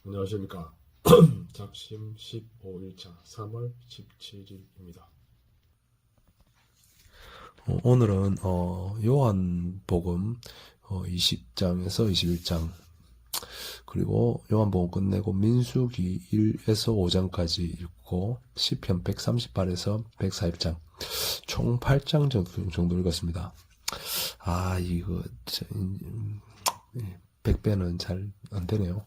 안녕하십니까. 작심 15일차 3월 17일입니다. 오늘은 요한복음 20장에서 21장 그리고 요한복음 끝내고 민수기 1에서 5장까지 읽고 시편 138에서 140장 총 8장 정도 읽었습니다. 이거 100배는 잘 안되네요.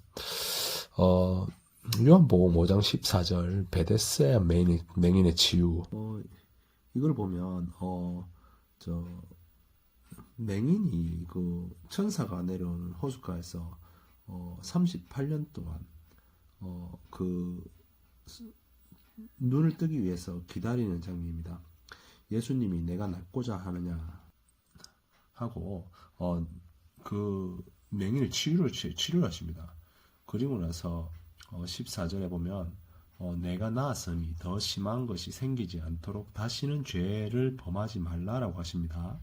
요한복음 5장 14절 베데스다 맹인의 치유. 이걸 보면 맹인이 그 천사가 내려오는 호숫가에서 38년 동안 그 눈을 뜨기 위해서 기다리는 장면입니다. 예수님이 내가 낫고자 하느냐 하고 그 맹인을 치료를 하십니다. 그리고 나서 14절에 보면 내가 나았으니 더 심한 것이 생기지 않도록 다시는 죄를 범하지 말라라고 하십니다.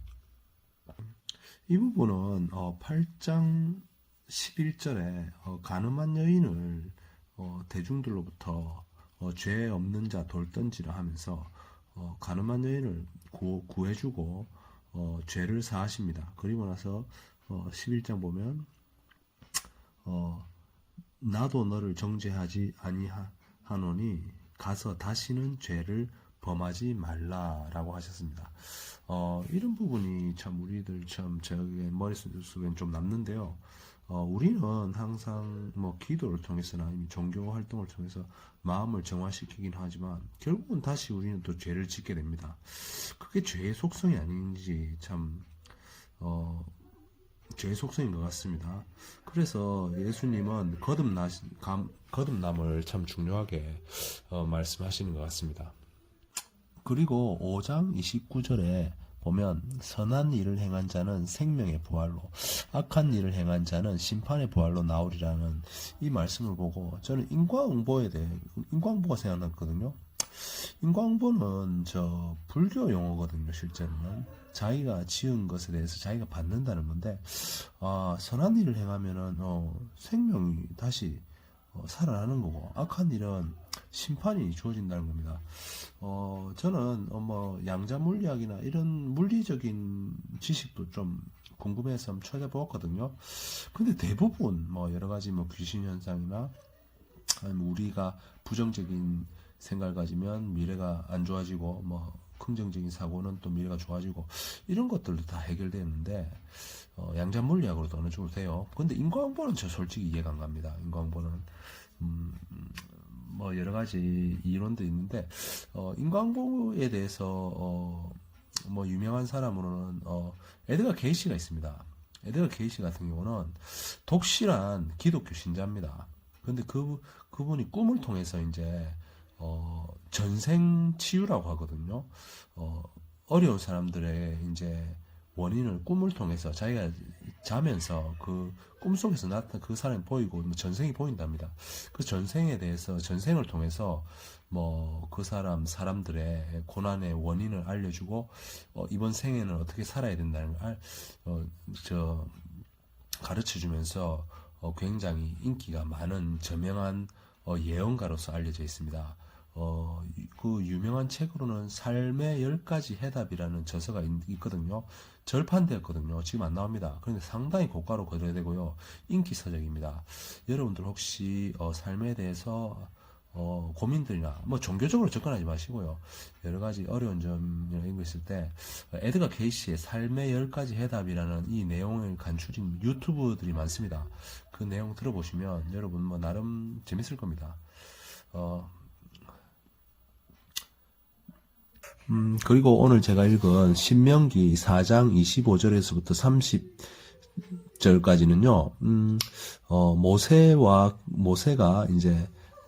이 부분은 8장 11절에 가늠한 여인을 대중들로부터 죄 없는 자 돌던지라 하면서 가늠한 여인을 구해주고 죄를 사하십니다. 그리고 나서 11장 보면 나도 너를 정죄하지 아니하노니 가서 다시는 죄를 범하지 말라라고 하셨습니다. 이런 부분이 참 우리들 참 제 머릿속엔 좀 남는데요. 우리는 항상 기도를 통해서나 아니면 종교 활동을 통해서 마음을 정화시키긴 하지만 결국은 다시 우리는 또 죄를 짓게 됩니다. 그게 죄의 속성이 아닌지 참 죄의 속성인 것 같습니다. 그래서 예수님은 거듭남을 참 중요하게 말씀하시는 것 같습니다. 그리고 5장 29절에 보면 선한 일을 행한 자는 생명의 부활로 악한 일을 행한 자는 심판의 부활로 나오리라는 이 말씀을 보고 저는 인과응보가 생각났거든요. 인과응보는 불교 용어거든요. 실제로는 자기가 지은 것에 대해서 자기가 받는다는 건데 선한 일을 행하면은 생명이 다시 살아나는 거고 악한 일은 심판이 주어진다는 겁니다. 저는 양자물리학이나 이런 물리적인 지식도 좀 궁금해서 한번 찾아보았거든요. 근데 대부분 여러 가지 귀신 현상이나 아니면 우리가 부정적인 생각을 가지면 미래가 안 좋아지고 긍정적인 사고는 또 미래가 좋아지고 이런 것들도 다 해결되는데 양자물리학으로도 어느 정도 돼요. 근데 인과응보는 저 솔직히 이해가 안 갑니다. 인과응보는 여러 가지 이론도 있는데 인과응보에 대해서 유명한 사람으로는 에드가 게이시가 있습니다. 에드가 게이시 같은 경우는 독실한 기독교 신자입니다. 근데 그분이 꿈을 통해서 이제 전생 치유라고 하거든요. 어려운 사람들의 이제 원인을 꿈을 통해서 자기가 자면서 그 꿈속에서 나타난 그 사람이 보이고 전생이 보인답니다. 그 전생에 대해서 전생을 통해서 그 사람들의 고난의 원인을 알려주고 이번 생에는 어떻게 살아야 된다는 걸 가르쳐주면서 굉장히 인기가 많은 저명한 예언가로서 알려져 있습니다. 그 유명한 책으로는 삶의 10가지 해답이라는 저서가 있거든요. 절판되었거든요. 지금 안 나옵니다. 그런데 상당히 고가로 거래되고요. 인기서적입니다. 여러분들 혹시 삶에 대해서 고민들이나 종교적으로 접근하지 마시고요. 여러 가지 어려운 점이나 이런 거 있을 때 에드가 게이시의 삶의 10가지 해답이라는 이 내용을 간추린 유튜브들이 많습니다. 그 내용 들어보시면 여러분 나름 재밌을 겁니다. 그리고 오늘 제가 읽은 신명기 4장 25절에서부터 30절까지는요,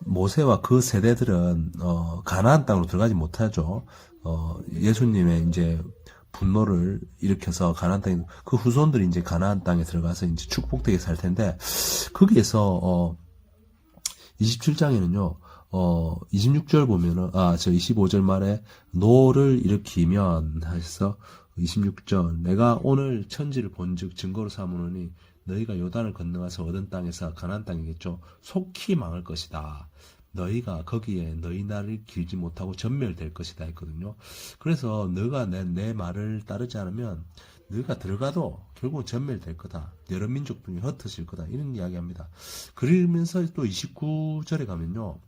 모세와 그 세대들은, 가나안 땅으로 들어가지 못하죠. 예수님의 이제 분노를 일으켜서 가나안 땅에, 그 후손들이 이제 가나안 땅에 들어가서 이제 축복되게 살 텐데, 거기에서, 27장에는요, 26절 보면은, 25절 말에, 노를 일으키면, 하셔서, 26절, 내가 오늘 천지를 본즉 증거로 삼으노니, 너희가 요단을 건너가서 얻은 땅에서 가나안 땅이겠죠. 속히 망할 것이다. 너희가 거기에 너희 날을 길지 못하고 전멸될 것이다 했거든요. 그래서 너가 내 말을 따르지 않으면 너희가 들어가도 결국은 전멸될 거다. 여러 민족들이 흩어질 거다. 이런 이야기합니다. 그러면서 또 29절에 가면요.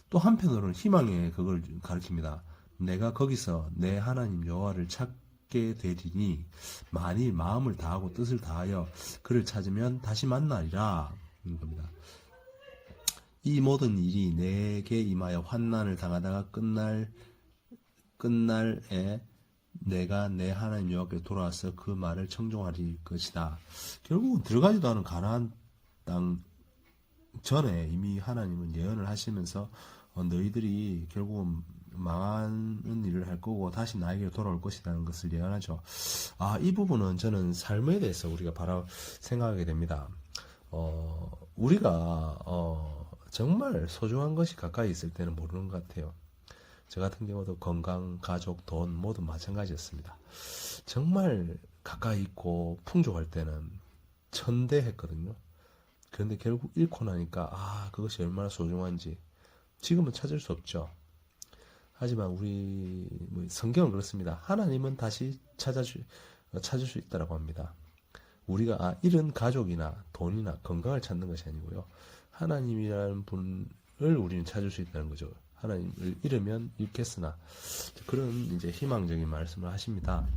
또 한편으로는 희망의 그걸 가르칩니다. 내가 거기서 내 하나님 여호와를 찾게 되리니 만일 마음을 다하고 뜻을 다하여 그를 찾으면 다시 만나리라. 이런 겁니다. 이 모든 일이 내게 임하여 환난을 당하다가 끝날에 내가 내 하나님 여호와께 돌아와서 그 말을 청종할 것이다. 결국은 들어가지도 않은 가나안 땅 전에 이미 하나님은 예언을 하시면서 너희들이 결국은 망하는 일을 할 거고 다시 나에게 돌아올 것이라는 것을 예언하죠. 이 부분은 저는 삶에 대해서 우리가 생각하게 됩니다. 우리가 정말 소중한 것이 가까이 있을 때는 모르는 것 같아요. 저 같은 경우도 건강, 가족, 돈 모두 마찬가지였습니다. 정말 가까이 있고 풍족할 때는 천대했거든요. 그런데 결국 잃고 나니까 그것이 얼마나 소중한지 지금은 찾을 수 없죠. 하지만 우리 성경은 그렇습니다. 하나님은 다시 찾을 수 있다라고 합니다. 우리가 잃은 가족이나 돈이나 건강을 찾는 것이 아니고요. 하나님이라는 분을 우리는 찾을 수 있다는 거죠. 하나님을 잃으면 잃겠으나 그런 이제 희망적인 말씀을 하십니다.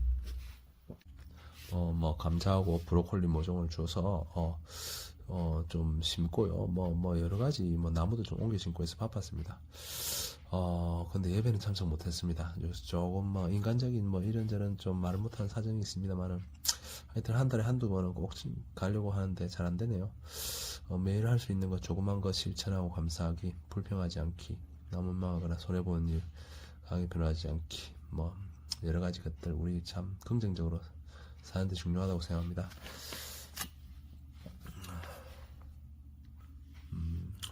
감자하고 브로콜리 모종을 줘서 좀 심고요. 여러 가지 나무도 좀 옮겨 심고 해서 바빴습니다. 근데 예배는 참석 못했습니다. 조금 인간적인 이런저런 좀 말을 못하는 사정이 있습니다만은 하여튼 한 달에 한두 번은 꼭 가려고 하는데 잘 안 되네요. 매일 할 수 있는 것 조그만 것 실천하고 감사하기, 불평하지 않기, 남 원망하거나 손해보는 일 강하게 변하지 않기, 여러 가지 것들 우리 참 긍정적으로 사는 데 중요하다고 생각합니다.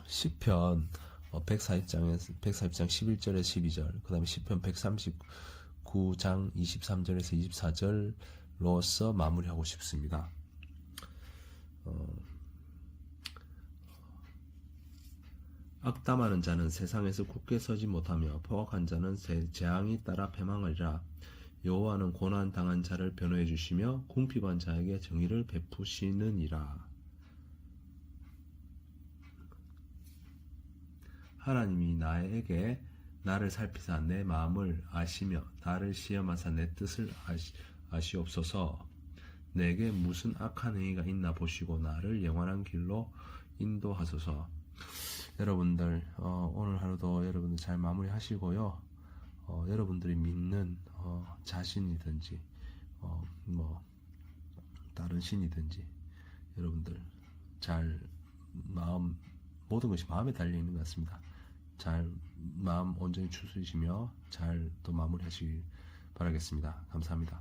시편 140장 11절에서 12절, 그 다음에 시편 139장 23절에서 24절로서 마무리하고 싶습니다. 악담하는 자는 세상에서 굳게 서지 못하며 포악한 자는 재앙이 따라 패망하리라. 여호와는 고난 당한 자를 변호해 주시며 궁핍한 자에게 정의를 베푸시느니라. 하나님이 나에게 나를 살피사 내 마음을 아시며 나를 시험하사 내 뜻을 아시옵소서. 내게 무슨 악한 행위가 있나 보시고 나를 영원한 길로 인도하소서. 여러분들 오늘 하루도 여러분들 잘 마무리하시고요. 여러분들이 믿는 자신이든지 다른 신이든지 여러분들 잘 모든 것이 마음에 달려 있는 것 같습니다. 잘 마음 온전히 추스리시며 잘 또 마무리하시길 바라겠습니다. 감사합니다.